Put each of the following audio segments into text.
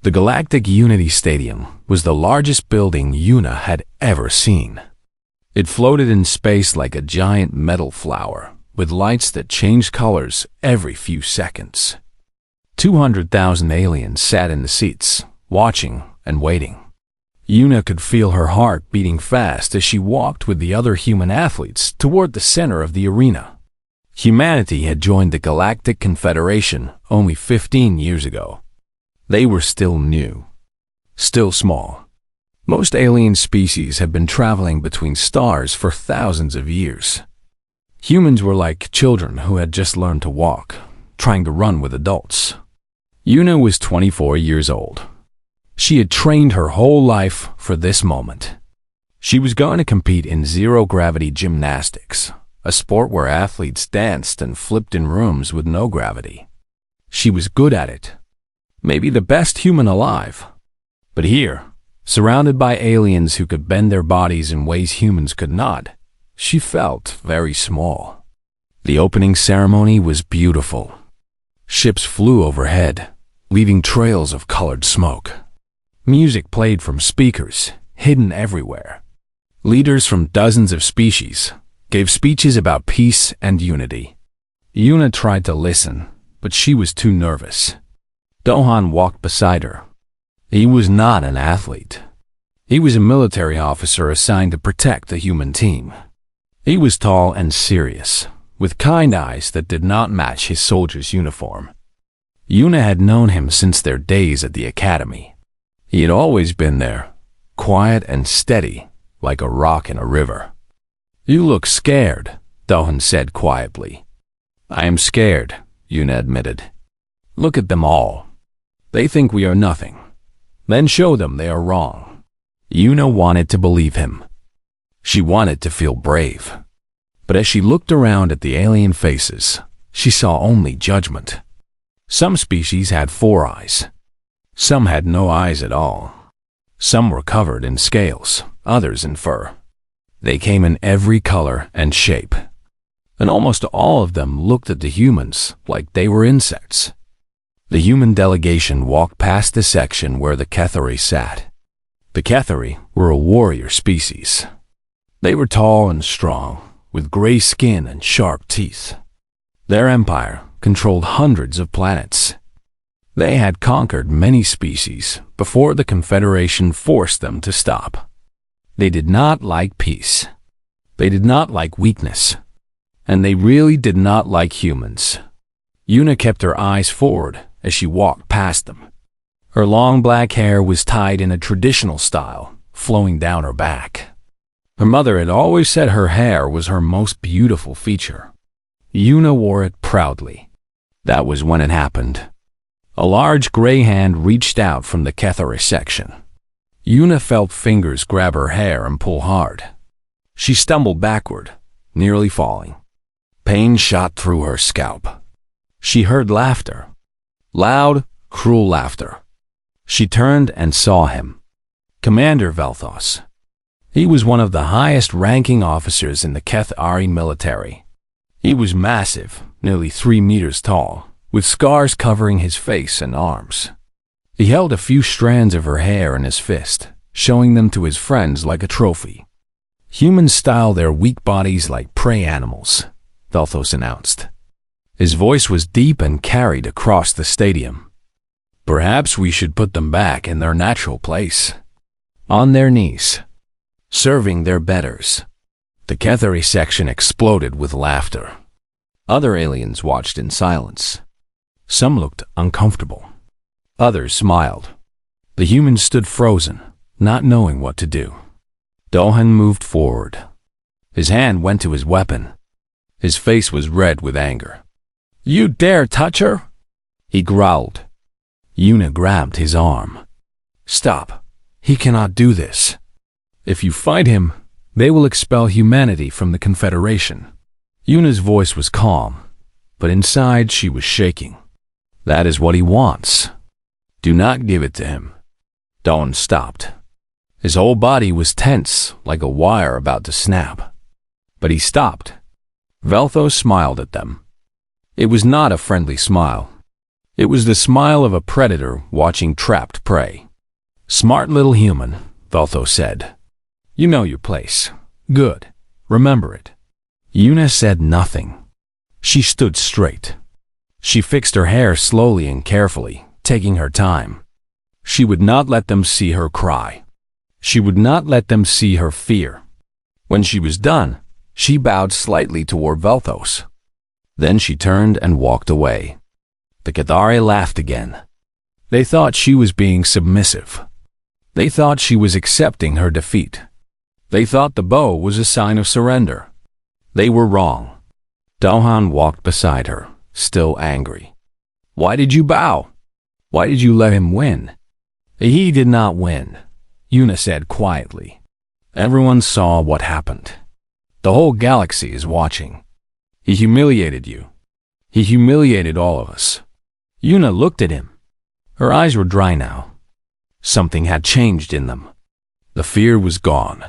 The Galactic Unity Stadium was the largest building Yuna had ever seen. It floated in space like a giant metal flower, with lights that changed colors every few seconds. 200,000 aliens sat in the seats, watching and waiting. Yuna could feel her heart beating fast as she walked with the other human athletes toward the center of the arena. Humanity had joined the Galactic Confederation only 15 years ago. They were still new, still small. Most alien species had been traveling between stars for thousands of years. Humans were like children who had just learned to walk, trying to run with adults. Yuna was 24 years old. She had trained her whole life for this moment. She was going to compete in zero-gravity gymnastics, a sport where athletes danced and flipped in rooms with no gravity. She was good at it, maybe the best human alive. But here, surrounded by aliens who could bend their bodies in ways humans could not, she felt very small. The opening ceremony was beautiful. Ships flew overhead, leaving trails of colored smoke. Music played from speakers, hidden everywhere. Leaders from dozens of species gave speeches about peace and unity. Yuna tried to listen, but she was too nervous. Dohan walked beside her. He was not an athlete. He was a military officer assigned to protect the human team. He was tall and serious, with kind eyes that did not match his soldier's uniform. Yuna had known him since their days at the academy. He had always been there, quiet and steady, like a rock in a river. "You look scared," Dohan said quietly. "I am scared," Yuna admitted. "Look at them all. They think we are nothing. Then show them they are wrong." Yuna wanted to believe him. She wanted to feel brave. But as she looked around at the alien faces, she saw only judgment. Some species had 4 eyes. Some had no eyes at all. Some were covered in scales, others in fur. They came in every color and shape. And almost all of them looked at the humans like they were insects. The human delegation walked past the section where the Kethari sat. The Kethari were a warrior species. They were tall and strong, with gray skin and sharp teeth. Their empire controlled hundreds of planets. They had conquered many species before the Confederation forced them to stop. They did not like peace. They did not like weakness. And they really did not like humans. Yuna kept her eyes forward as she walked past them. Her long black hair was tied in a traditional style, flowing down her back. Her mother had always said her hair was her most beautiful feature. Yuna wore it proudly. That was when it happened. A large gray hand reached out from the Kethari section. Yuna felt fingers grab her hair and pull hard. She stumbled backward, nearly falling. Pain shot through her scalp. She heard laughter. Loud, cruel laughter. She turned and saw him. Commander Velthos. He was one of the highest-ranking officers in the Kethari military. He was massive, nearly 3 meters tall, with scars covering his face and arms. He held a few strands of her hair in his fist, showing them to his friends like a trophy. "Humans style their weak bodies like prey animals," Velthos announced. His voice was deep and carried across the stadium. "Perhaps we should put them back in their natural place. On their knees, serving their betters." The Kethari section exploded with laughter. Other aliens watched in silence. Some looked uncomfortable. Others smiled. The humans stood frozen, not knowing what to do. Dohan moved forward. His hand went to his weapon. His face was red with anger. "You dare touch her?" he growled. Yuna grabbed his arm. "Stop. He cannot do this. If you fight him, they will expel humanity from the Confederation." Yuna's voice was calm, but inside she was shaking. "That is what he wants. Do not give it to him." Dohan stopped. His whole body was tense, like a wire about to snap. But he stopped. Velthos smiled at them. It was not a friendly smile. It was the smile of a predator watching trapped prey. "Smart little human," Velthos said. "You know your place. Good. Remember it." Una said nothing. She stood straight. She fixed her hair slowly and carefully, taking her time. She would not let them see her cry. She would not let them see her fear. When she was done, she bowed slightly toward Velthos. Then she turned and walked away. The Cathari laughed again. They thought she was being submissive. They thought she was accepting her defeat. They thought the bow was a sign of surrender. They were wrong. Dohan walked beside her, still angry. "Why did you bow? Why did you let him win?" "He did not win," Una said quietly. "Everyone saw what happened. The whole galaxy is watching. He humiliated you. He humiliated all of us." Una looked at him. Her eyes were dry now. Something had changed in them. The fear was gone.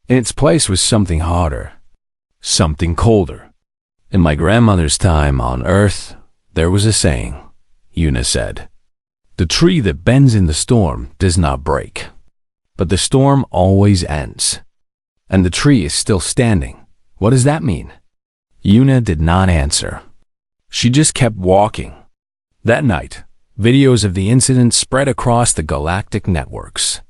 In its place was something harder, something colder. "In my grandmother's time on Earth, there was a saying," Una said. "The tree that bends in the storm does not break, but the storm always ends. And the tree is still standing. What does that mean?" Una did not answer. She just kept walking. That night, videos of the incident spread across the galactic networks.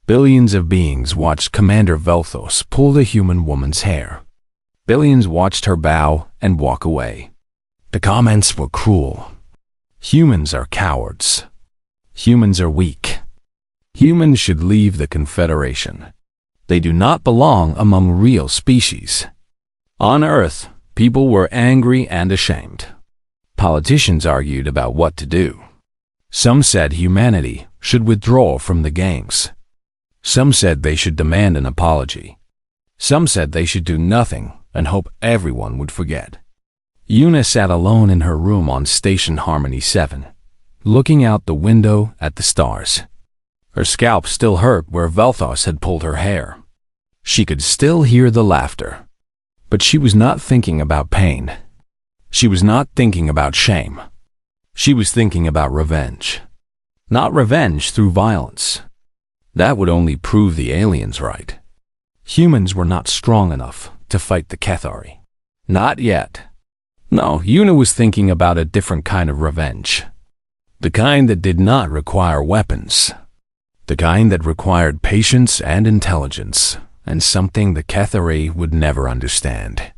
Billions of beings watched Commander Velthos pull the human woman's hair. Billions watched her bow and walk away. The comments were cruel. Humans are cowards. Humans are weak. Humans should leave the Confederation. They do not belong among real species. On Earth, people were angry and ashamed. Politicians argued about what to do. Some said humanity should withdraw from the games. Some said they should demand an apology. Some said they should do nothing and hope everyone would forget. Una sat alone in her room on Station Harmony 7, looking out the window at the stars. Her scalp still hurt where Velthos had pulled her hair. She could still hear the laughter. But she was not thinking about pain. She was not thinking about shame. She was thinking about revenge. Not revenge through violence. That would only prove the aliens right. Humans were not strong enough to fight the Cathari. Not yet. No, Una was thinking about a different kind of revenge. The kind that did not require weapons. The kind that required patience and intelligence, and something the Cathari would never understand.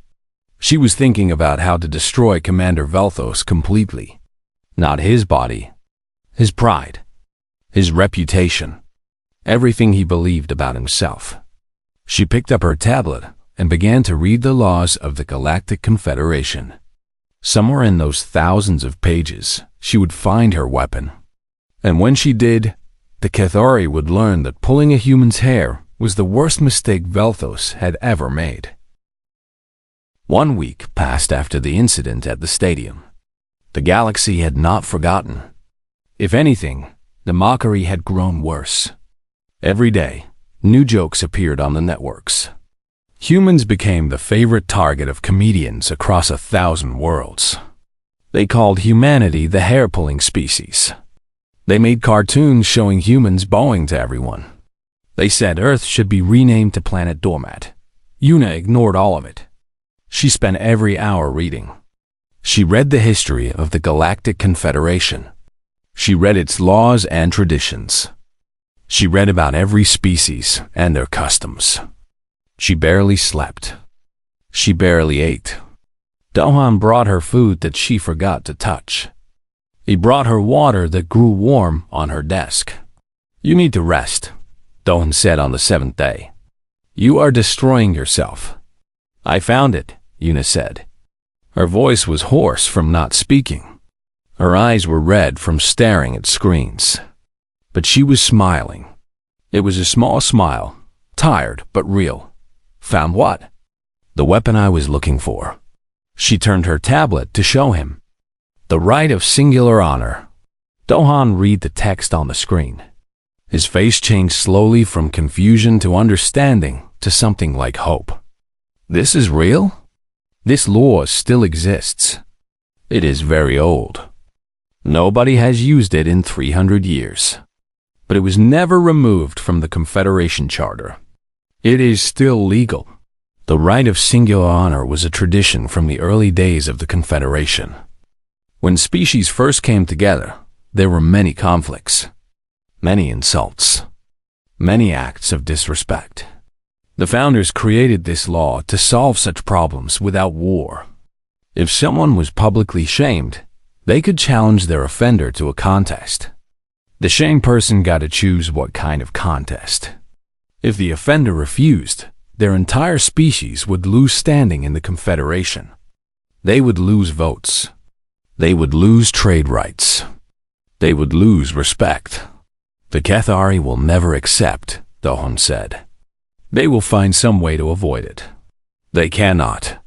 She was thinking about how to destroy Commander Velthos completely. Not his body, his pride, his reputation, everything he believed about himself. She picked up her tablet and began to read the laws of the Galactic Confederation. Somewhere in those thousands of pages, she would find her weapon. And when she did, the Cathari would learn that pulling a human's hair was the worst mistake Velthos had ever made. 1 week passed after the incident at the stadium. The galaxy had not forgotten. If anything, the mockery had grown worse. Every day, new jokes appeared on the networks. Humans became the favorite target of comedians across 1,000 worlds. They called humanity the hair-pulling species. They made cartoons showing humans bowing to everyone. They said Earth should be renamed to Planet Doormat. Una ignored all of it. She spent every hour reading. She read the history of the Galactic Confederation. She read its laws and traditions. She read about every species and their customs. She barely slept. She barely ate. Dohan brought her food that she forgot to touch. He brought her water that grew warm on her desk. "You need to rest," Dohan said on the 7th day. "You are destroying yourself." "I found it," Una said. Her voice was hoarse from not speaking. Her eyes were red from staring at screens. But she was smiling. It was a small smile, tired but real. "Found what?" "The weapon I was looking for." She turned her tablet to show him. "The right of singular honor." Dohan read the text on the screen. His face changed slowly from confusion to understanding to something like hope. "This is real? This law still exists. It is very old." Nobody has used it in 300 years. But it was never removed from the Confederation Charter. It is still legal. The right of singular honor was a tradition from the early days of the Confederation. When species first came together, there were many conflicts, many insults, many acts of disrespect. The founders created this law to solve such problems without war. If someone was publicly shamed, they could challenge their offender to a contest. The shamed person got to choose what kind of contest. If the offender refused, their entire species would lose standing in the Confederation. They would lose votes. They would lose trade rights. They would lose respect. The Cathari will never accept, Dohon said. They will find some way to avoid it. They cannot.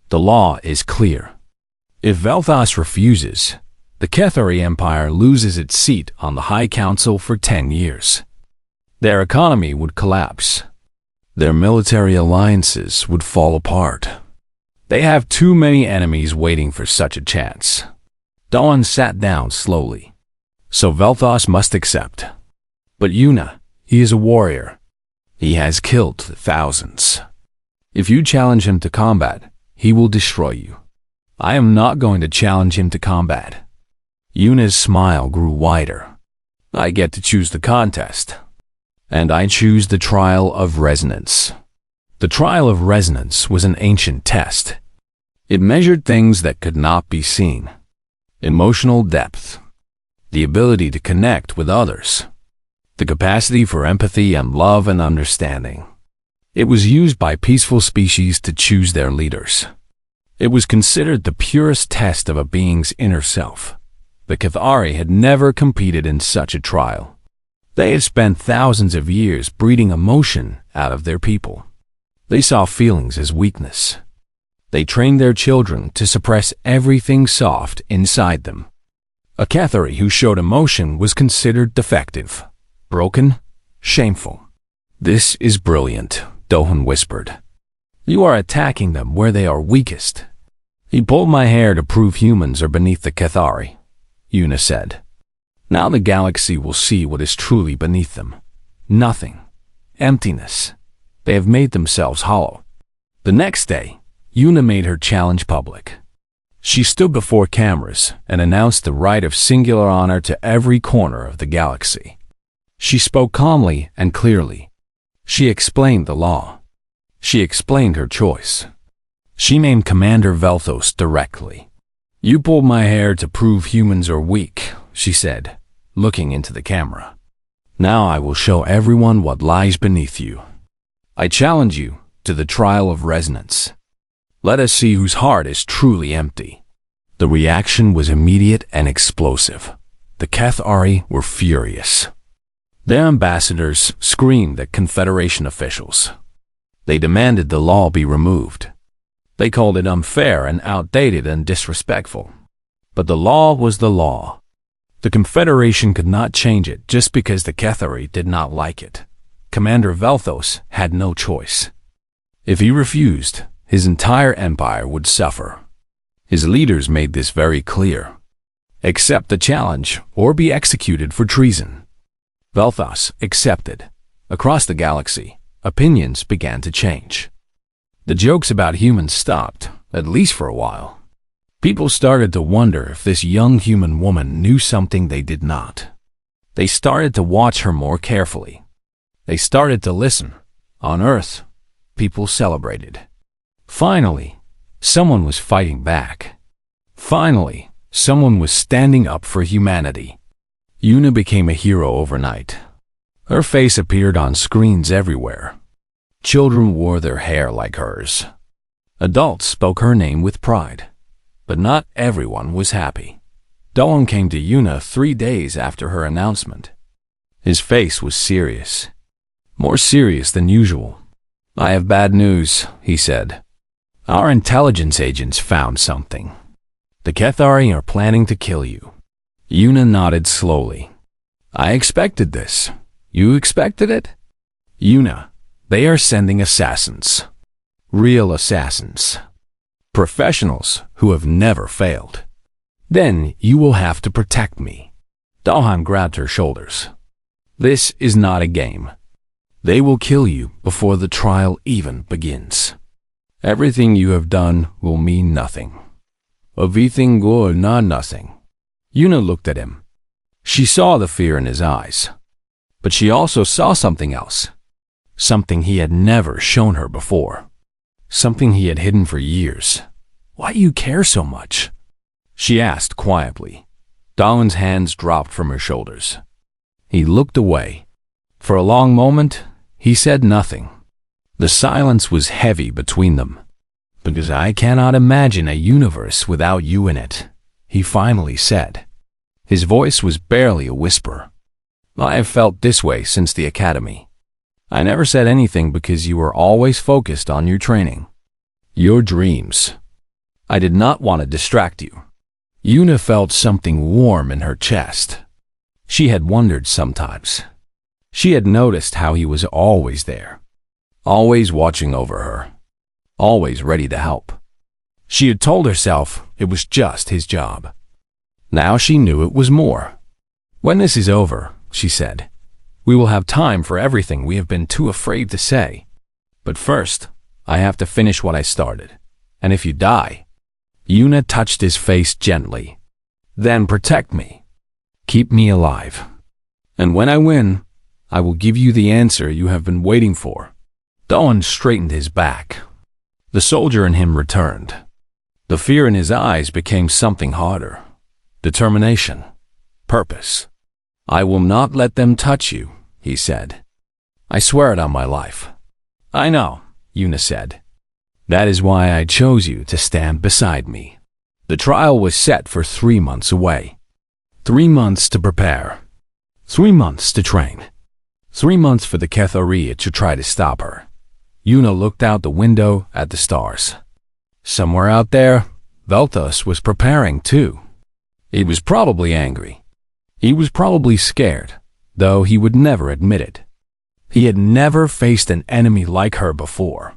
The law is clear. If Vel'Thas refuses, the Cathari Empire loses its seat on the High Council for 10 years. Their economy would collapse. Their military alliances would fall apart. They have too many enemies waiting for such a chance. Dawn sat down slowly. So Vel'Thas must accept. But Yuna, he is a warrior. He has killed thousands. If you challenge him to combat, he will destroy you. I am not going to challenge him to combat. Yuna's smile grew wider. I get to choose the contest. And I choose the trial of resonance. The trial of resonance was an ancient test. It measured things that could not be seen. Emotional depth. The ability to connect with others. The capacity for empathy and love and understanding. It was used by peaceful species to choose their leaders. It was considered the purest test of a being's inner self. The Cathari had never competed in such a trial. They had spent thousands of years breeding emotion out of their people. They saw feelings as weakness. They trained their children to suppress everything soft inside them. A Cathari who showed emotion was considered defective, broken, shameful. This is brilliant, Dohon whispered. You are attacking them where they are weakest. He pulled my hair to prove humans are beneath the Cathari, Yuna said. Now the galaxy will see what is truly beneath them. Nothing. Emptiness. They have made themselves hollow. The next day, Yuna made her challenge public. She stood before cameras and announced the right of singular honor to every corner of the galaxy. She spoke calmly and clearly. She explained the law. She explained her choice. She named Commander Vel'Thos directly. You pulled my hair to prove humans are weak, she said, looking into the camera. Now I will show everyone what lies beneath you. I challenge you to the trial of resonance. Let us see whose heart is truly empty. The reaction was immediate and explosive. The Cathari were furious. Their ambassadors screamed at Confederation officials. They demanded the law be removed. They called it unfair and outdated and disrespectful. But the law was the law. The Confederation could not change it just because the Cathari did not like it. Commander Vel'Thos had no choice. If he refused, his entire empire would suffer. His leaders made this very clear. Accept the challenge or be executed for treason. Vel'Thos accepted. Across the galaxy, opinions began to change. The jokes about humans stopped, at least for a while. People started to wonder if this young human woman knew something they did not. They started to watch her more carefully. They started to listen. On Earth, people celebrated. Finally, someone was fighting back. Finally, someone was standing up for humanity. Yuna became a hero overnight. Her face appeared on screens everywhere. Children wore their hair like hers. Adults spoke her name with pride. But not everyone was happy. Dolan came to Yuna 3 days after her announcement. His face was serious. More serious than usual. I have bad news, he said. Our intelligence agents found something. The Cathari are planning to kill you. Yuna nodded slowly. I expected this. You expected it? Yuna, they are sending assassins. Real assassins. Professionals who have never failed. Then you will have to protect me. Dahan grabbed her shoulders. This is not a game. They will kill you before the trial even begins. Everything you have done will mean nothing. Everything will not nothing. Yuna looked at him. She saw the fear in his eyes. But she also saw something else. Something he had never shown her before. Something he had hidden for years. Why do you care so much? She asked quietly. Dahan's hands dropped from her shoulders. He looked away. For a long moment, he said nothing. The silence was heavy between them. Because I cannot imagine a universe without you in it, he finally said. His voice was barely a whisper. I have felt this way since the academy. I never said anything because you were always focused on your training. Your dreams. I did not want to distract you. Yuna felt something warm in her chest. She had wondered sometimes. She had noticed how he was always there. Always watching over her. Always ready to help. She had told herself it was just his job. Now she knew it was more. When this is over, she said, we will have time for everything we have been too afraid to say. But first, I have to finish what I started. And if you die, Yuna touched his face gently. Then protect me. Keep me alive. And when I win, I will give you the answer you have been waiting for. Dahan straightened his back. The soldier in him returned. The fear in his eyes became something harder. Determination. Purpose. I will not let them touch you, he said. I swear it on my life. I know, Yuna said. That is why I chose you to stand beside me. The trial was set for 3 months away. 3 months to prepare. 3 months to train. 3 months for the Ketharia to try to stop her. Yuna looked out the window at the stars. Somewhere out there, Veltas was preparing too. He was probably angry. He was probably scared, though he would never admit it. He had never faced an enemy like her before.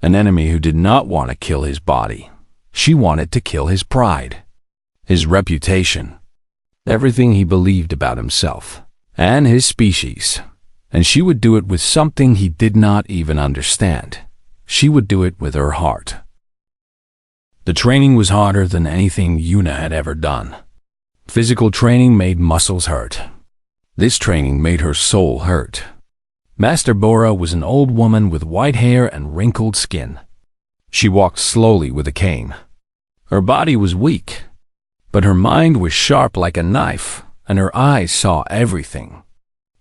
An enemy who did not want to kill his body. She wanted to kill his pride, his reputation, everything he believed about himself and his species. And she would do it with something he did not even understand. She would do it with her heart. The training was harder than anything Yuna had ever done. Physical training made muscles hurt. This training made her soul hurt. Master Bora was an old woman with white hair and wrinkled skin. She walked slowly with a cane. Her body was weak, but her mind was sharp like a knife, and her eyes saw everything.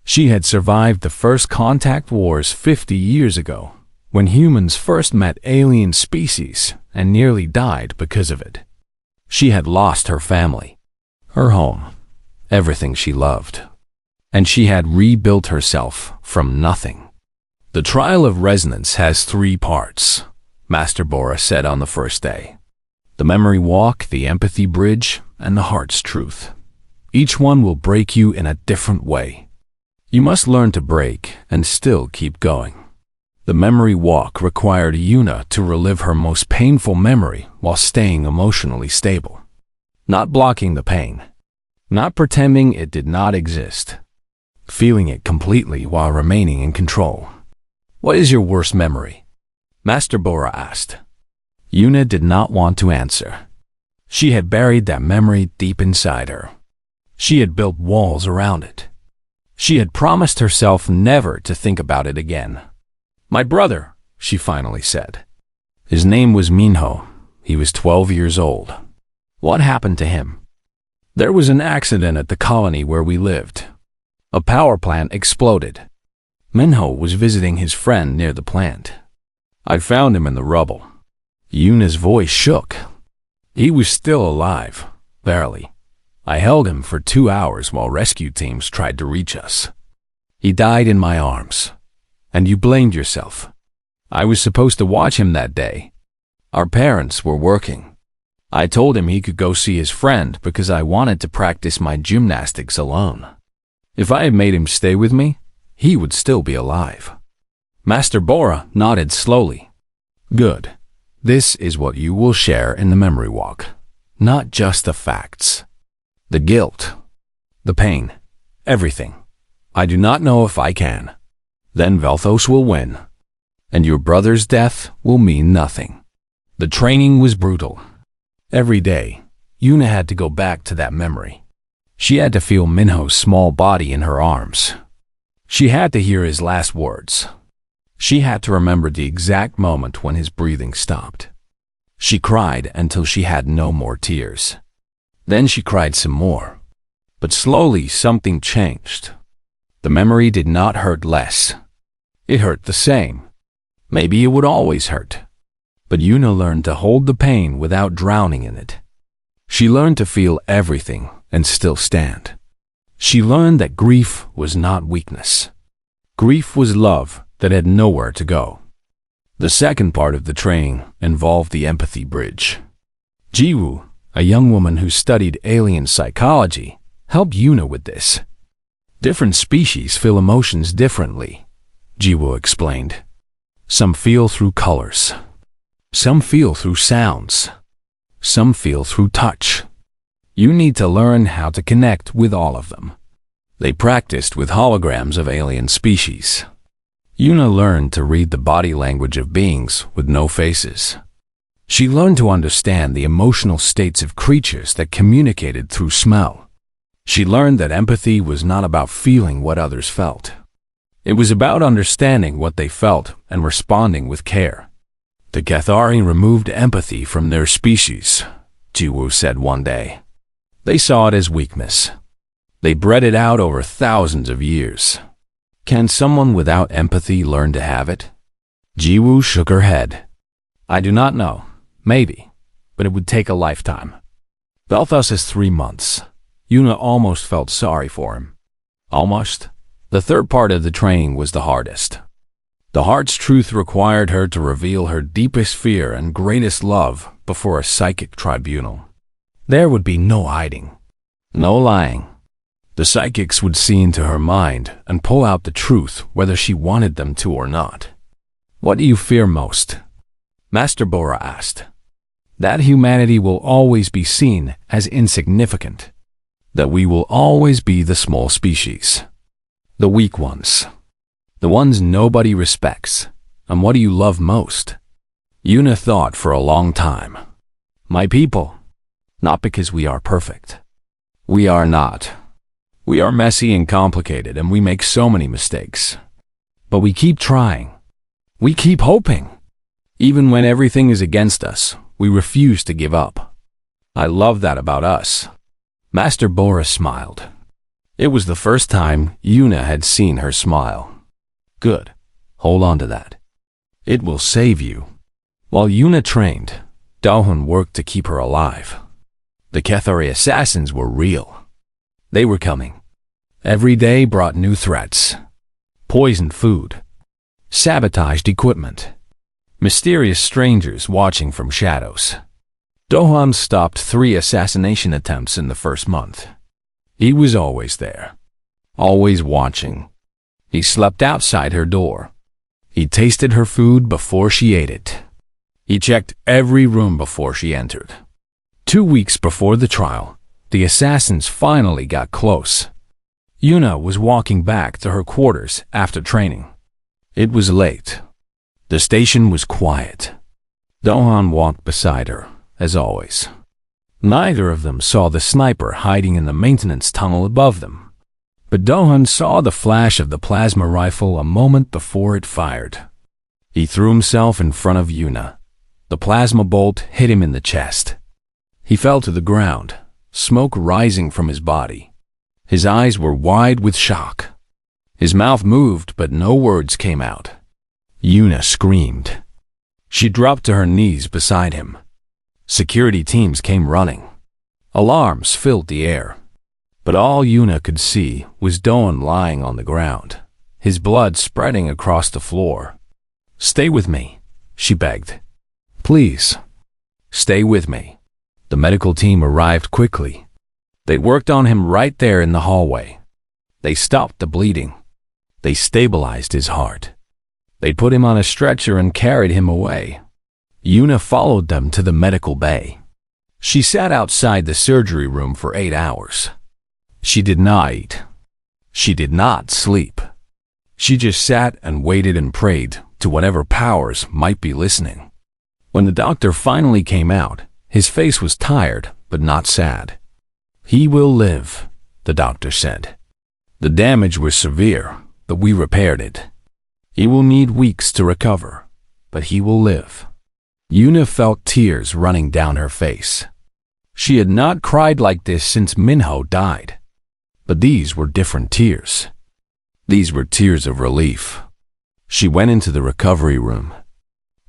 She had survived the first contact wars 50 years ago, when humans first met alien species and nearly died because of it. She had lost her family, her home, everything she loved. And she had rebuilt herself from nothing. The trial of resonance has 3 parts, Master Bora said on the first day. The memory walk, the empathy bridge, and the heart's truth. Each one will break you in a different way. You must learn to break and still keep going. The memory walk required Yuna to relive her most painful memory while staying emotionally stable. Not blocking the pain. Not pretending it did not exist. Feeling it completely while remaining in control. What is your worst memory? Master Bora asked. Yuna did not want to answer. She had buried that memory deep inside her. She had built walls around it. She had promised herself never to think about it again. My brother, she finally said. His name was Minho. He was 12 years old. What happened to him? There was an accident at the colony where we lived. A power plant exploded. Minho was visiting his friend near the plant. I found him in the rubble. Yuna's voice shook. He was still alive, barely. I held him for 2 hours while rescue teams tried to reach us. He died in my arms. And you blamed yourself. I was supposed to watch him that day. Our parents were working. I told him he could go see his friend because I wanted to practice my gymnastics alone. If I had made him stay with me, he would still be alive. Master Bora nodded slowly. Good. This is what you will share in the memory walk. not just the facts. The guilt, the pain, everything. I do not know if I can. Then Velthos will win, and your brother's death will mean nothing. The training was brutal. Every day, Yuna had to go back to that memory. She had to feel Minho's small body in her arms. She had to hear his last words. She had to remember the exact moment when his breathing stopped. She cried until she had no more tears. Then she cried some more. But slowly something changed. The memory did not hurt less. It hurt the same. Maybe it would always hurt. But Yuna learned to hold the pain without drowning in it. She learned to feel everything and still stand. She learned that grief was not weakness. Grief was love that had nowhere to go. The second part of the training involved the empathy bridge. Jiwoo, a young woman who studied alien psychology, helped Yuna with this. Different species feel emotions differently, Jiwoo explained. Some feel through colors. Some feel through sounds. Some feel through touch. You need to learn how to connect with all of them. They practiced with holograms of alien species. Yuna learned to read the body language of beings with no faces. She learned to understand the emotional states of creatures that communicated through smell. She learned that empathy was not about feeling what others felt. It was about understanding what they felt and responding with care. The Cathari removed empathy from their species, Jiwoo said one day. They saw it as weakness. They bred it out over thousands of years. Can someone without empathy learn to have it? Jiwoo shook her head. I do not know. Maybe. But it would take a lifetime. Velthos is 3 months. Yuna almost felt sorry for him. Almost. The third part of the training was the hardest. The heart's truth required her to reveal her deepest fear and greatest love before a psychic tribunal. There would be no hiding. No lying. The psychics would see into her mind and pull out the truth whether she wanted them to or not. What do you fear most? Master Bora asked. That humanity will always be seen as insignificant. That we will always be the small species. The weak ones. The ones nobody respects. And what do you love most? Yuna thought for a long time. My people. Not because we are perfect. We are not. We are messy and complicated, and we make so many mistakes. But we keep trying. We keep hoping. Even when everything is against us, we refuse to give up. I love that about us. Master Bora smiled. It was the first time Yuna had seen her smile. Good. Hold on to that. It will save you. While Yuna trained, Dohun worked to keep her alive. The Cathari assassins were real. They were coming. Every day brought new threats. Poisoned food. Sabotaged equipment. Mysterious strangers watching from shadows. Dohun stopped 3 assassination attempts in the first month. He was always there. Always watching. He slept outside her door. He tasted her food before she ate it. He checked every room before she entered. 2 weeks before the trial, the assassins finally got close. Yuna was walking back to her quarters after training. It was late. The station was quiet. Dohan walked beside her, as always. Neither of them saw the sniper hiding in the maintenance tunnel above them. But Dohan saw the flash of the plasma rifle a moment before it fired. He threw himself in front of Yuna. The plasma bolt hit him in the chest. He fell to the ground, smoke rising from his body. His eyes were wide with shock. His mouth moved, but no words came out. Yuna screamed. She dropped to her knees beside him. Security teams came running. Alarms filled the air. But all Yuna could see was Doan lying on the ground, his blood spreading across the floor. Stay with me, she begged. Please, stay with me. The medical team arrived quickly. They worked on him right there in the hallway. They stopped the bleeding. They stabilized his heart. They put him on a stretcher and carried him away. Yuna followed them to the medical bay. She sat outside the surgery room for 8 hours. She did not eat. She did not sleep. She just sat and waited and prayed to whatever powers might be listening. When the doctor finally came out, his face was tired but not sad. "He will live," the doctor said. "The damage was severe, but we repaired it. He will need weeks to recover, but he will live." Yuna felt tears running down her face. She had not cried like this since Minho died. But these were different tears. These were tears of relief. She went into the recovery room.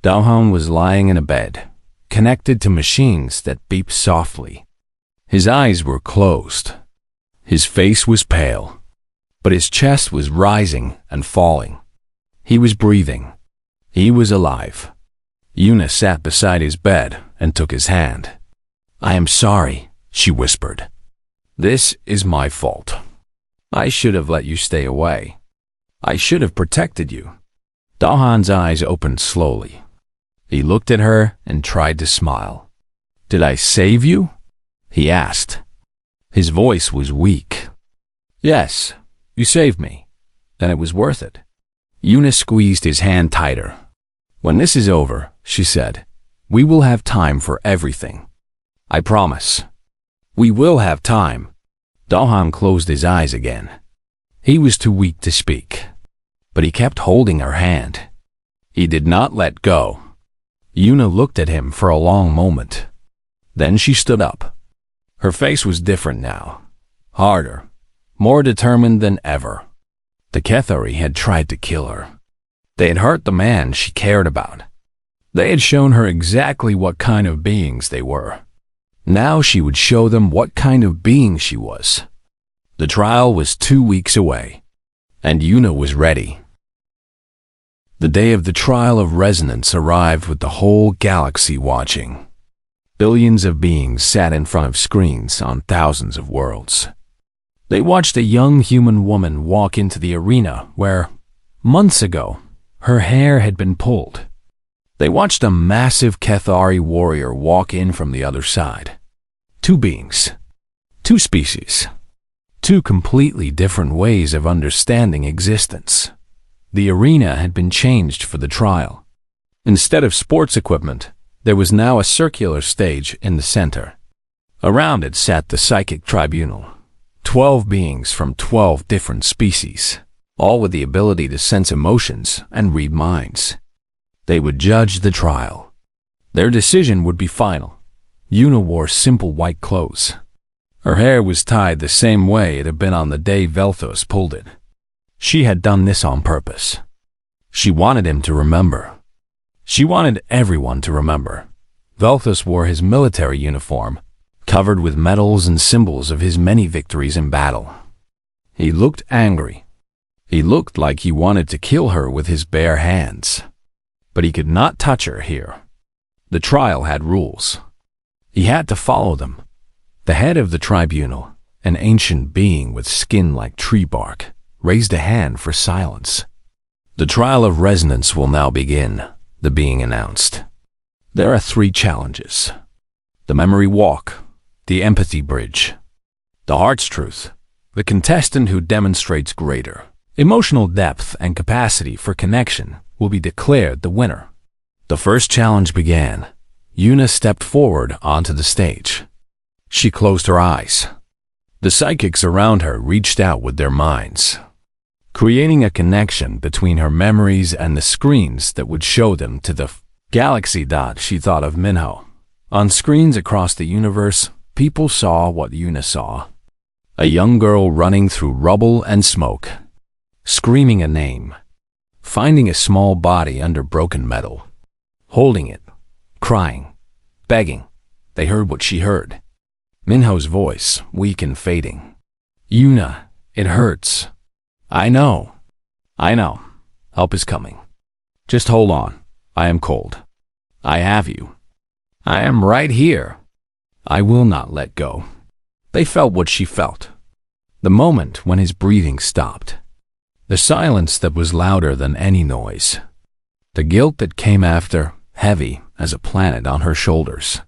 Daohan was lying in a bed, connected to machines that beeped softly. His eyes were closed. His face was pale, but his chest was rising and falling. He was breathing. He was alive. Yuna sat beside his bed and took his hand. "I am sorry," she whispered. "This is my fault. I should have let you stay away. I should have protected you." Dahan's eyes opened slowly. He looked at her and tried to smile. "Did I save you?" he asked. His voice was weak. "Yes, you saved me. Then it was worth it." Yuna squeezed his hand tighter. "When this is over," she said, "we will have time for everything. I promise. We will have time." Dahan closed his eyes again. He was too weak to speak, but he kept holding her hand. He did not let go. Yuna looked at him for a long moment. Then she stood up. Her face was different now, harder, more determined than ever. The Kethari had tried to kill her. They had hurt the man she cared about. They had shown her exactly what kind of beings they were. Now she would show them what kind of being she was. The trial was 2 weeks away, and Yuna was ready. The day of the trial of resonance arrived with the whole galaxy watching. Billions of beings sat in front of screens on thousands of worlds. They watched a young human woman walk into the arena where, months ago, her hair had been pulled. They watched a massive Kethari warrior walk in from the other side. 2 beings, 2 species, 2 completely different ways of understanding existence. The arena had been changed for the trial. Instead of sports equipment, there was now a circular stage in the center. Around it sat the psychic tribunal, 12 beings from 12 different species, all with the ability to sense emotions and read minds. They would judge the trial. Their decision would be final. Yuna wore simple white clothes. Her hair was tied the same way it had been on the day Velthos pulled it. She had done this on purpose. She wanted him to remember. She wanted everyone to remember. Velthos wore his military uniform, covered with medals and symbols of his many victories in battle. He looked angry. He looked like he wanted to kill her with his bare hands. But he could not touch her here. The trial had rules. He had to follow them. The head of the tribunal, an ancient being with skin like tree bark, raised a hand for silence. "The trial of resonance will now begin," the being announced. "There are 3 challenges. The memory walk, the empathy bridge, the heart's truth. The contestant who demonstrates greater emotional depth and capacity for connection will be declared the winner." The first challenge began. Yuna stepped forward onto the stage. She closed her eyes. The psychics around her reached out with their minds, creating a connection between her memories and the screens that would show them to the galaxy. She thought of Minho. On screens across the universe, people saw what Yuna saw. A young girl running through rubble and smoke, screaming a name, finding a small body under broken metal, holding it, crying, begging. They heard what she heard. Minho's voice, weak and fading. "Yuna, it hurts. I know. I know. Help is coming. Just hold on. I am cold. I have you. I am right here. I will not let go." They felt what she felt. The moment when his breathing stopped. The silence that was louder than any noise. The guilt that came after, heavy as a planet on her shoulders.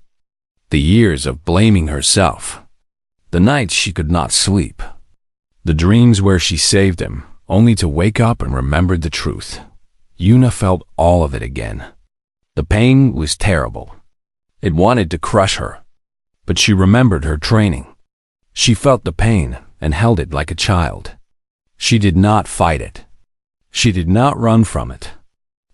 The years of blaming herself. The nights she could not sleep. The dreams where she saved him, only to wake up and remember the truth. Yuna felt all of it again. The pain was terrible. It wanted to crush her. But she remembered her training. She felt the pain and held it like a child. She did not fight it. She did not run from it.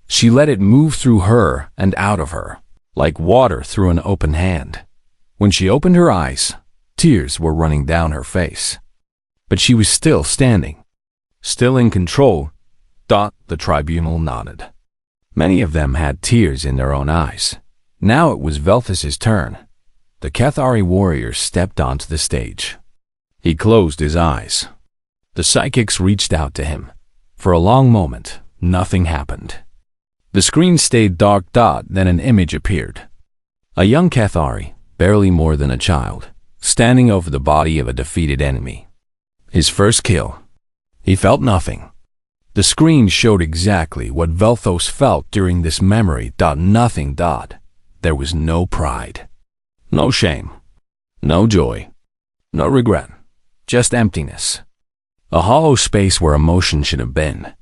She let it move through her and out of her, like water through an open hand. When she opened her eyes, tears were running down her face. But she was still standing. Still in control. The tribunal nodded. Many of them had tears in their own eyes. Now it was Velthus's turn. The Cathari warrior stepped onto the stage. He closed his eyes. The psychics reached out to him. For a long moment, nothing happened. The screen stayed dark. Then an image appeared. A young Cathari, barely more than a child, standing over the body of a defeated enemy. His first kill. He felt nothing. The screen showed exactly what Velthus felt during this memory. Nothing. There was no pride. No shame. No joy. No regret. Just emptiness. A hollow space where emotion should have been.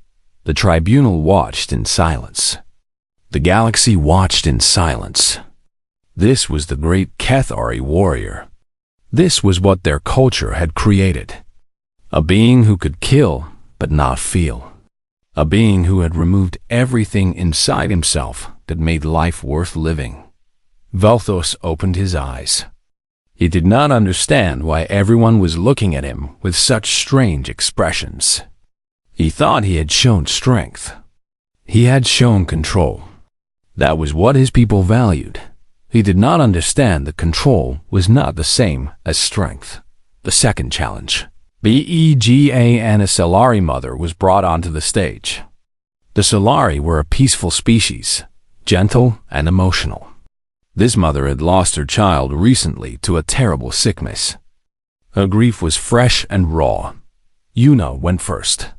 The tribunal watched in silence. The galaxy watched in silence. This was the great Cathari warrior. This was what their culture had created. A being who could kill, but not feel. A being who had removed everything inside himself that made life worth living. Velthus opened his eyes. He did not understand why everyone was looking at him with such strange expressions. He thought he had shown strength. He had shown control. That was what his people valued. He did not understand that control was not the same as strength. The second challenge. Bega and a Solari mother was brought onto the stage. The Solari were a peaceful species, gentle and emotional. This mother had lost her child recently to a terrible sickness. Her grief was fresh and raw. Yuna went first.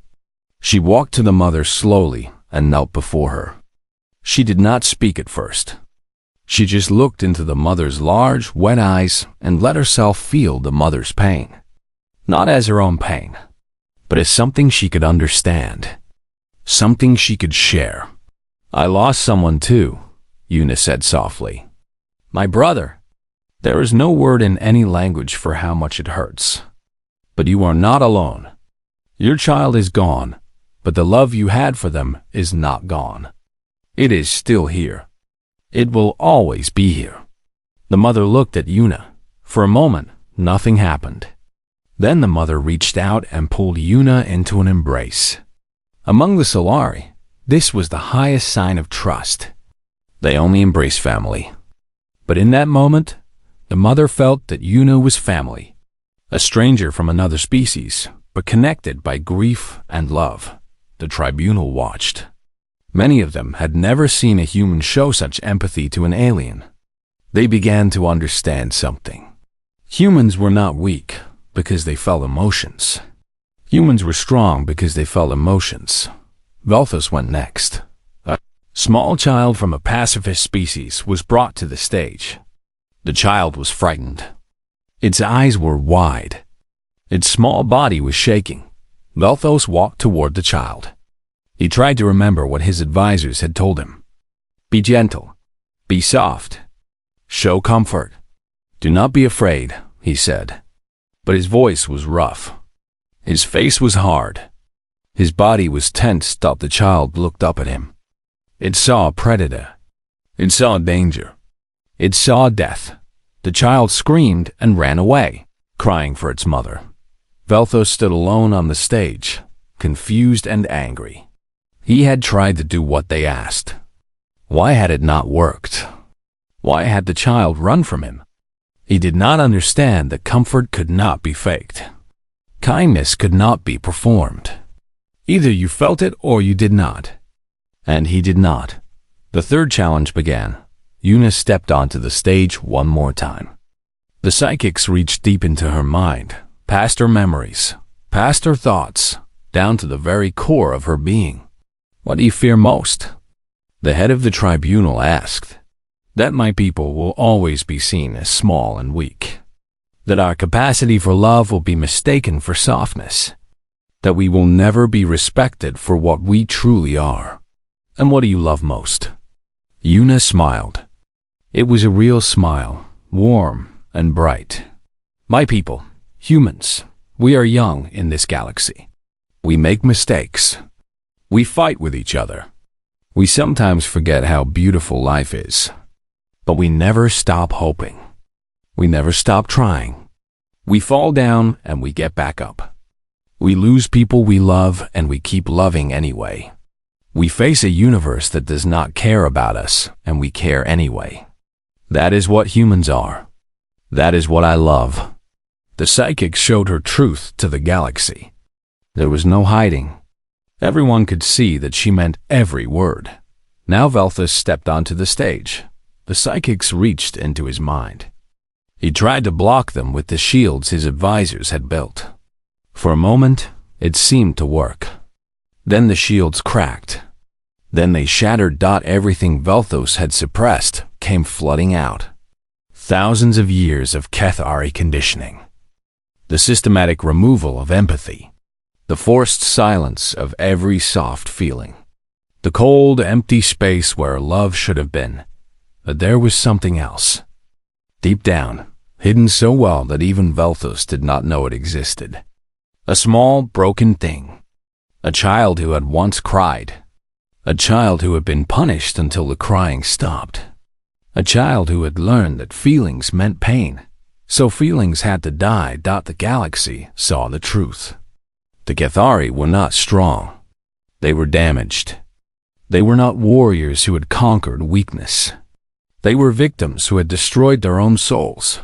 She walked to the mother slowly and knelt before her. She did not speak at first. She just looked into the mother's large, wet eyes and let herself feel the mother's pain. Not as her own pain, but as something she could understand. Something she could share. "I lost someone too," Yuna said softly. "My brother." There is no word in any language for how much it hurts. But you are not alone. Your child is gone, but the love you had for them is not gone. It is still here. It will always be here. The mother looked at Yuna. For a moment, nothing happened. Then the mother reached out and pulled Yuna into an embrace. Among the Solari, this was the highest sign of trust. They only embrace family. But in that moment, the mother felt that Yuna was family. A stranger from another species, but connected by grief and love. The tribunal watched. Many of them had never seen a human show such empathy to an alien. They began to understand something. Humans were not weak because they felt emotions. Humans were strong because they felt emotions. Velthus went next. A small child from a pacifist species was brought to the stage. The child was frightened. Its eyes were wide. Its small body was shaking. Velthus walked toward the child. He tried to remember what his advisors had told him. Be gentle. Be soft. Show comfort. Do not be afraid, he said. But his voice was rough. His face was hard. His body was tense. The child looked up at him. It saw a predator. It saw danger. It saw death. The child screamed and ran away, crying for its mother. Velthus stood alone on the stage, confused and angry. He had tried to do what they asked. Why had it not worked? Why had the child run from him? He did not understand that comfort could not be faked. Kindness could not be performed. Either you felt it or you did not. And he did not. The third challenge began. Yuna stepped onto the stage one more time. The psychics reached deep into her mind, past her memories, past her thoughts, down to the very core of her being. What do you fear most? The head of the tribunal asked. That my people will always be seen as small and weak. That our capacity for love will be mistaken for softness. That we will never be respected for what we truly are. And what do you love most? Yuna smiled. It was a real smile, warm and bright. My people, humans, we are young in this galaxy. We make mistakes. We fight with each other. We sometimes forget how beautiful life is. But we never stop hoping. We never stop trying. We fall down and we get back up. We lose people we love and we keep loving anyway. We face a universe that does not care about us and we care anyway. That is what humans are. That is what I love. The psychic showed her truth to the galaxy. There was no hiding. Everyone could see that she meant every word. Now Velthus stepped onto the stage. The psychics reached into his mind. He tried to block them with the shields his advisors had built. For a moment, it seemed to work. Then the shields cracked. Then they shattered. Everything Velthos had suppressed came flooding out. Thousands of years of Kethari conditioning. The systematic removal of empathy. The forced silence of every soft feeling. The cold, empty space where love should have been. But there was something else. Deep down, hidden so well that even Velthos did not know it existed. A small, broken thing. A child who had once cried. A child who had been punished until the crying stopped. A child who had learned that feelings meant pain, so feelings had to die. The galaxy saw the truth. The Kethari were not strong. They were damaged. They were not warriors who had conquered weakness. They were victims who had destroyed their own souls.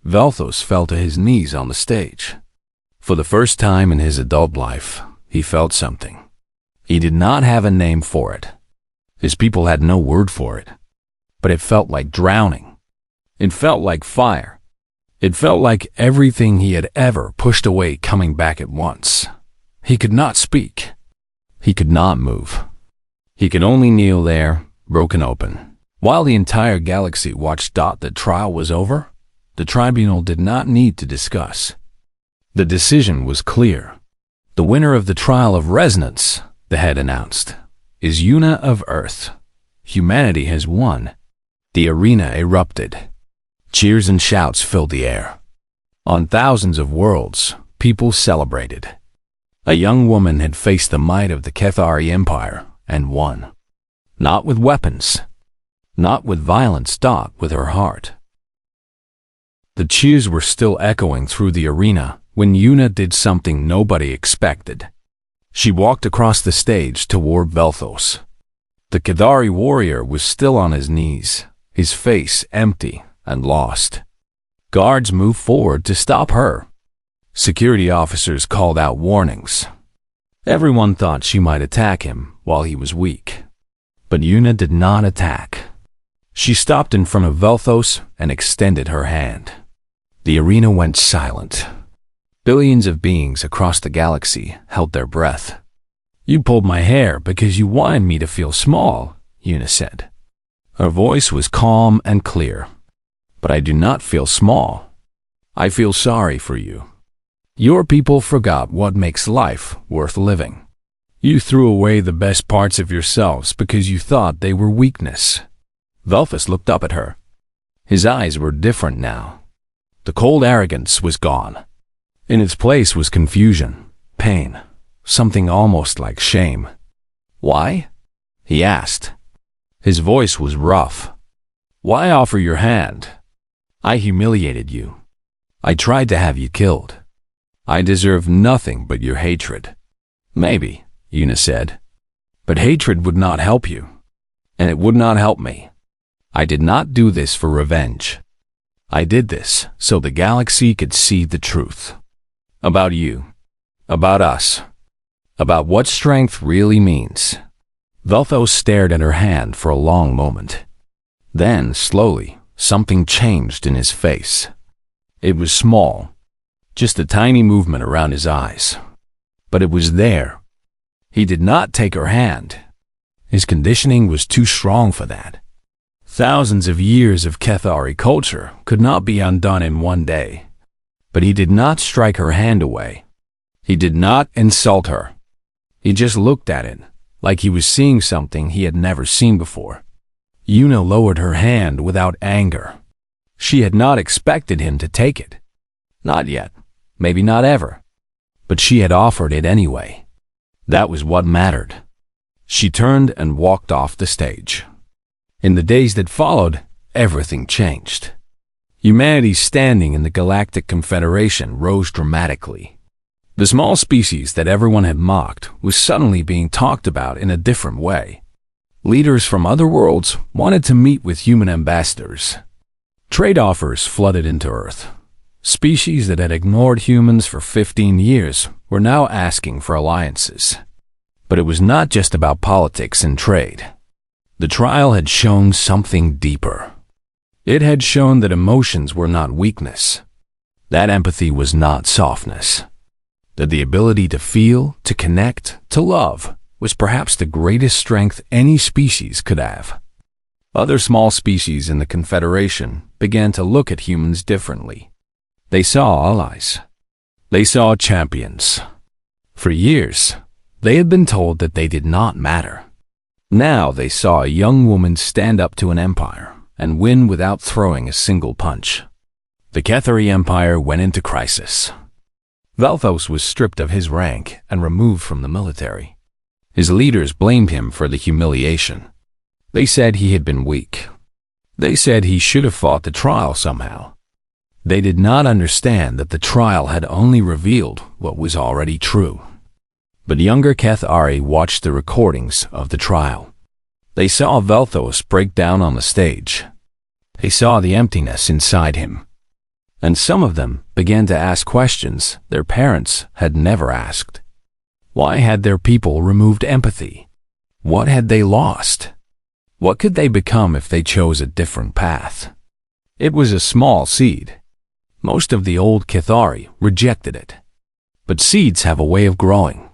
Velthos fell to his knees on the stage. For the first time in his adult life, he felt something. He did not have a name for it. His people had no word for it. But it felt like drowning. It felt like fire. It felt like everything he had ever pushed away coming back at once. He could not speak. He could not move. He could only kneel there, broken open. While the entire galaxy watched. The trial was over. The tribunal did not need to discuss. The decision was clear. The winner of the trial of resonance, the head announced, is Yuna of Earth. Humanity has won. The arena erupted. Cheers and shouts filled the air. On thousands of worlds, people celebrated. A young woman had faced the might of the Kethari Empire and won. Not with weapons. Not with violence. With her heart. The cheers were still echoing through the arena when Yuna did something nobody expected. She walked across the stage toward Velthos. The Kethari warrior was still on his knees, his face empty and lost. Guards moved forward to stop her. Security officers called out warnings. Everyone thought she might attack him while he was weak. But Yuna did not attack. She stopped in front of Velthos and extended her hand. The arena went silent. Billions of beings across the galaxy held their breath. You pulled my hair because you wanted me to feel small, Yuna said. Her voice was calm and clear. But I do not feel small. I feel sorry for you. Your people forgot what makes life worth living. You threw away the best parts of yourselves because you thought they were weakness. Velthus looked up at her. His eyes were different now. The cold arrogance was gone. In its place was confusion, pain, something almost like shame. Why? He asked. His voice was rough. Why offer your hand? I humiliated you. I tried to have you killed. I deserve nothing but your hatred. Maybe, Yuna said. But hatred would not help you. And it would not help me. I did not do this for revenge. I did this so the galaxy could see the truth. About you. About us. About what strength really means. Velthos stared at her hand for a long moment. Then, slowly, something changed in his face. It was small. Just a tiny movement around his eyes. But it was there. He did not take her hand. His conditioning was too strong for that. Thousands of years of Cathari culture could not be undone in one day. But he did not strike her hand away. He did not insult her. He just looked at it, like he was seeing something he had never seen before. Yuna lowered her hand without anger. She had not expected him to take it. Not yet, maybe not ever. But she had offered it anyway. That was what mattered. She turned and walked off the stage. In the days that followed, everything changed. Humanity's standing in the Galactic Confederation rose dramatically. The small species that everyone had mocked was suddenly being talked about in a different way. Leaders from other worlds wanted to meet with human ambassadors. Trade offers flooded into Earth. Species that had ignored humans for 15 years were now asking for alliances. But it was not just about politics and trade. The trial had shown something deeper. It had shown that emotions were not weakness. That empathy was not softness. That the ability to feel, to connect, to love was perhaps the greatest strength any species could have. Other small species in the Confederation began to look at humans differently. They saw allies. They saw champions. For years, they had been told that they did not matter. Now they saw a young woman stand up to an empire and win without throwing a single punch. The Cathari Empire went into crisis. Velthos was stripped of his rank and removed from the military. His leaders blamed him for the humiliation. They said he had been weak. They said he should have fought the trial somehow. They did not understand that the trial had only revealed what was already true. But younger Cathari watched the recordings of the trial. They saw Velthos break down on the stage. They saw the emptiness inside him. And some of them began to ask questions their parents had never asked. Why had their people removed empathy? What had they lost? What could they become if they chose a different path? It was a small seed. Most of the old Cathari rejected it. But seeds have a way of growing.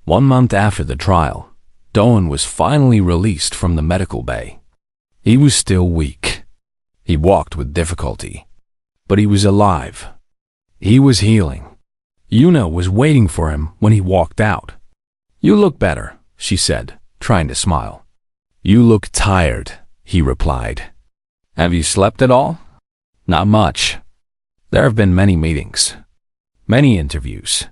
1 month after the trial, Doan was finally released from the medical bay. He was still weak. He walked with difficulty. But he was alive. He was healing. Yuna was waiting for him when he walked out. "You look better," she said, trying to smile. "You look tired," he replied. "Have you slept at all?" "Not much. There have been many meetings. Many interviews.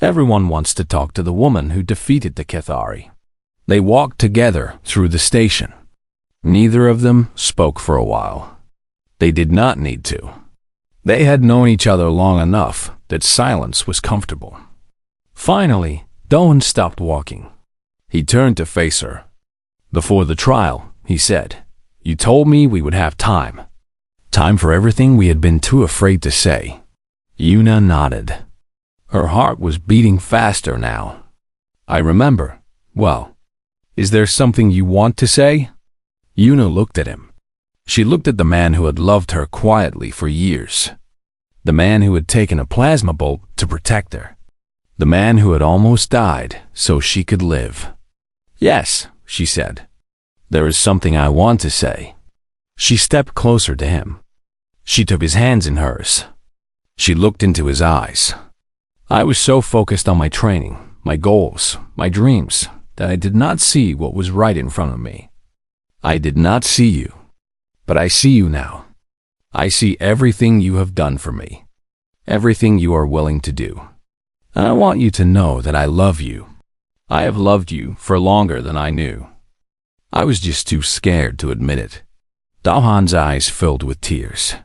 Everyone wants to talk to the woman who defeated the Cathari." They walked together through the station. Neither of them spoke for a while. They did not need to. They had known each other long enough that silence was comfortable. Finally, Doan stopped walking. He turned to face her. "Before the trial," he said, "you told me we would have time. Time for everything we had been too afraid to say." Yuna nodded. Her heart was beating faster now. "I remember. Well, is there something you want to say?" Yuna looked at him. She looked at the man who had loved her quietly for years. The man who had taken a plasma bolt to protect her. The man who had almost died so she could live. "Yes," she said. "There is something I want to say." She stepped closer to him. She took his hands in hers. She looked into his eyes. "I was so focused on my training, my goals, my dreams, that I did not see what was right in front of me. I did not see you. But I see you now. I see everything you have done for me. Everything you are willing to do. And I want you to know that I love you. I have loved you for longer than I knew. I was just too scared to admit it." Daohan's eyes filled with tears.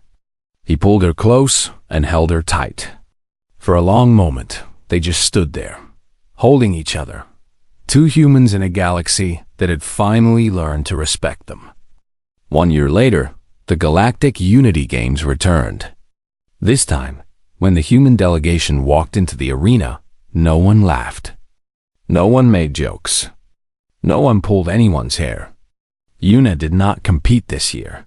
He pulled her close and held her tight. For a long moment, they just stood there, holding each other. Two humans in a galaxy that had finally learned to respect them. 1 year later, the Galactic Unity Games returned. This time, when the human delegation walked into the arena, no one laughed. No one made jokes. No one pulled anyone's hair. Yuna did not compete this year.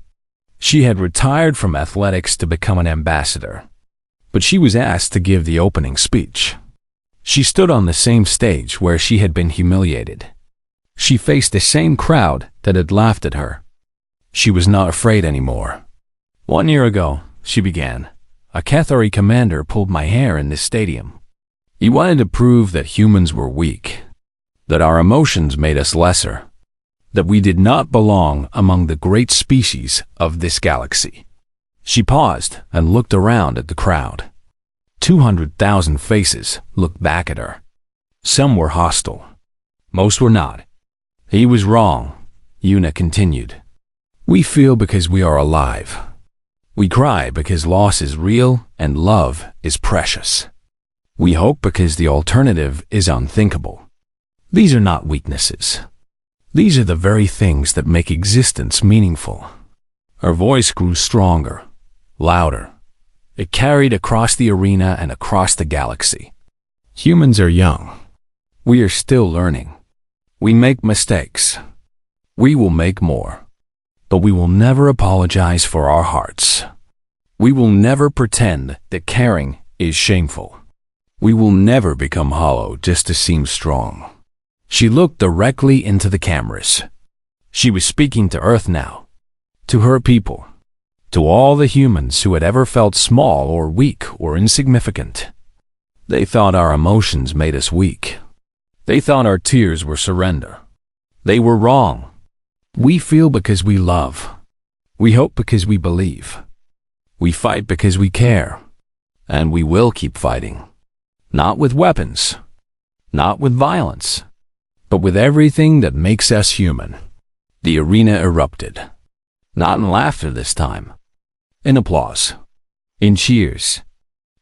She had retired from athletics to become an ambassador. But she was asked to give the opening speech. She stood on the same stage where she had been humiliated. She faced the same crowd that had laughed at her. She was not afraid anymore. 1 year ago, she began, a Cathari commander pulled my hair in this stadium. He wanted to prove that humans were weak, that our emotions made us lesser, that we did not belong among the great species of this galaxy. She paused and looked around at the crowd. 200,000 faces looked back at her. Some were hostile. Most were not. He was wrong, Yuna continued. We feel because we are alive. We cry because loss is real and love is precious. We hope because the alternative is unthinkable. These are not weaknesses. These are the very things that make existence meaningful. Her voice grew stronger, louder. It carried across the arena and across the galaxy. Humans are young. We are still learning. We make mistakes. We will make more. But we will never apologize for our hearts. We will never pretend that caring is shameful. We will never become hollow just to seem strong. She looked directly into the cameras. She was speaking to Earth now, to her people, to all the humans who had ever felt small or weak or insignificant. They thought our emotions made us weak. They thought our tears were surrender. They were wrong. We feel because we love. We hope because we believe. We fight because we care. And we will keep fighting. Not with weapons. Not with violence. But with everything that makes us human. The arena erupted. Not in laughter this time. In applause. In cheers.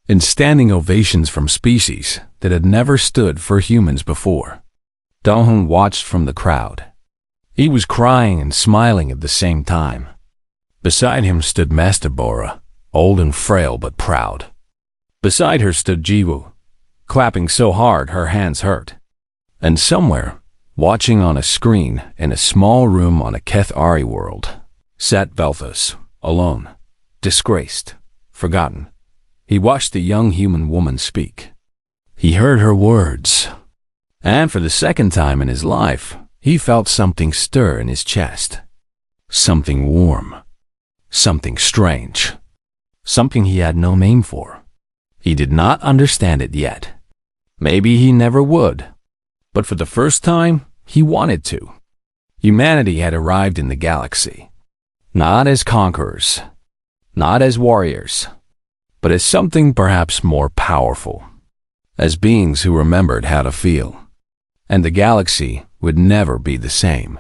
In standing ovations from species that had never stood for humans before. Dong watched from the crowd. He was crying and smiling at the same time. Beside him stood Master Bora, old and frail but proud. Beside her stood Jiwoo, clapping so hard her hands hurt. And somewhere, watching on a screen in a small room on a Cathari world, sat Velthus, alone, disgraced, forgotten. He watched the young human woman speak. He heard her words. And for the second time in his life, he felt something stir in his chest. Something warm. Something strange. Something he had no name for. He did not understand it yet. Maybe he never would. But for the first time, he wanted to. Humanity had arrived in the galaxy. Not as conquerors. Not as warriors. But as something perhaps more powerful. As beings who remembered how to feel. And the galaxy would never be the same.